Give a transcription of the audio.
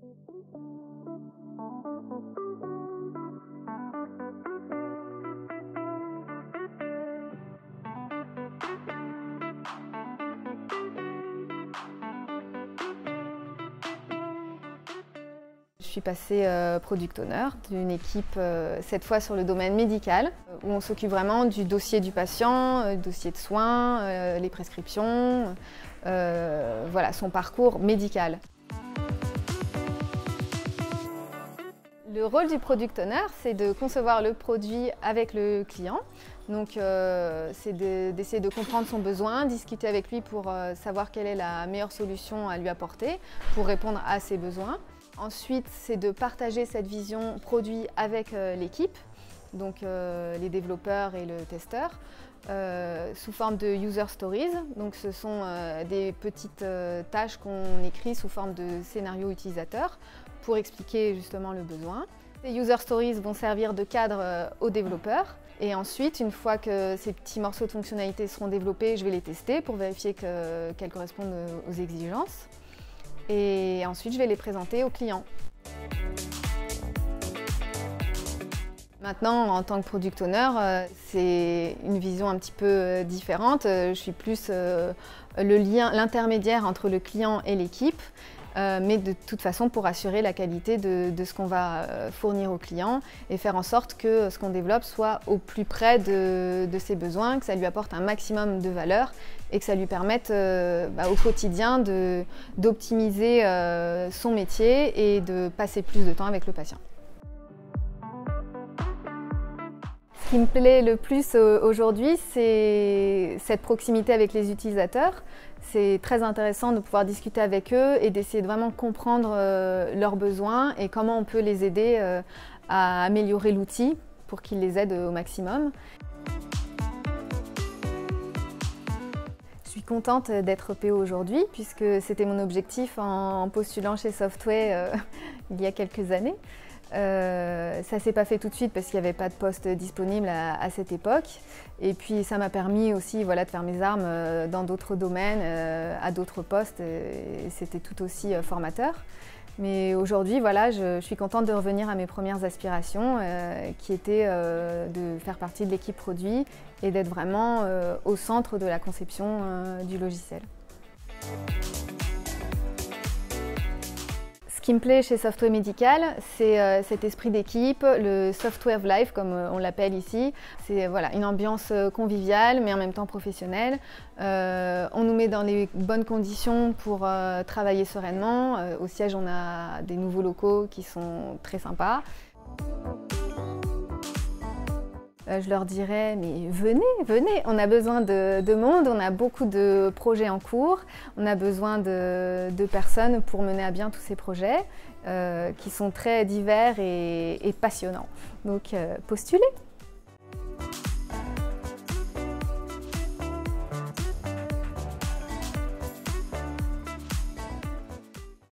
Je suis passée product owner d'une équipe, cette fois sur le domaine médical, où on s'occupe vraiment du dossier du patient, dossier de soins, les prescriptions, voilà, son parcours médical. Le rôle du product owner, c'est de concevoir le produit avec le client. Donc, c'est d'essayer de comprendre son besoin, discuter avec lui pour savoir quelle est la meilleure solution à lui apporter pour répondre à ses besoins. Ensuite, c'est de partager cette vision produit avec l'équipe, donc les développeurs et le testeur, sous forme de user stories. Donc, ce sont des petites tâches qu'on écrit sous forme de scénario utilisateur pour expliquer justement le besoin. Ces user stories vont servir de cadre aux développeurs. Et ensuite, une fois que ces petits morceaux de fonctionnalité seront développés, je vais les tester pour vérifier qu'elles correspondent aux exigences. Et ensuite, je vais les présenter aux clients. Maintenant, en tant que product owner, c'est une vision un petit peu différente. Je suis plus l'intermédiaire entre le client et l'équipe, mais de toute façon pour assurer la qualité de ce qu'on va fournir aux clients et faire en sorte que ce qu'on développe soit au plus près de ses besoins, que ça lui apporte un maximum de valeur et que ça lui permette au quotidien d'optimiser son métier et de passer plus de temps avec le patient. Ce qui me plaît le plus aujourd'hui, c'est cette proximité avec les utilisateurs. C'est très intéressant de pouvoir discuter avec eux et d'essayer de vraiment comprendre leurs besoins et comment on peut les aider à améliorer l'outil pour qu'ils les aident au maximum. Je suis contente d'être PO aujourd'hui puisque c'était mon objectif en postulant chez Softway il y a quelques années. Ça ne s'est pas fait tout de suite parce qu'il n'y avait pas de poste disponible à cette époque. Et puis ça m'a permis aussi de faire mes armes dans d'autres domaines, à d'autres postes. Et c'était tout aussi formateur. Mais aujourd'hui, je suis contente de revenir à mes premières aspirations qui étaient de faire partie de l'équipe produit et d'être vraiment au centre de la conception du logiciel. Ce qui me plaît chez Softway Médical, c'est cet esprit d'équipe, le Software of Life comme on l'appelle ici. C'est une ambiance conviviale mais en même temps professionnelle. On nous met dans les bonnes conditions pour travailler sereinement. Au siège, on a des nouveaux locaux qui sont très sympas. Je leur dirais, mais venez, on a besoin de monde, on a beaucoup de projets en cours, on a besoin de personnes pour mener à bien tous ces projets qui sont très divers et passionnants. Donc postulez!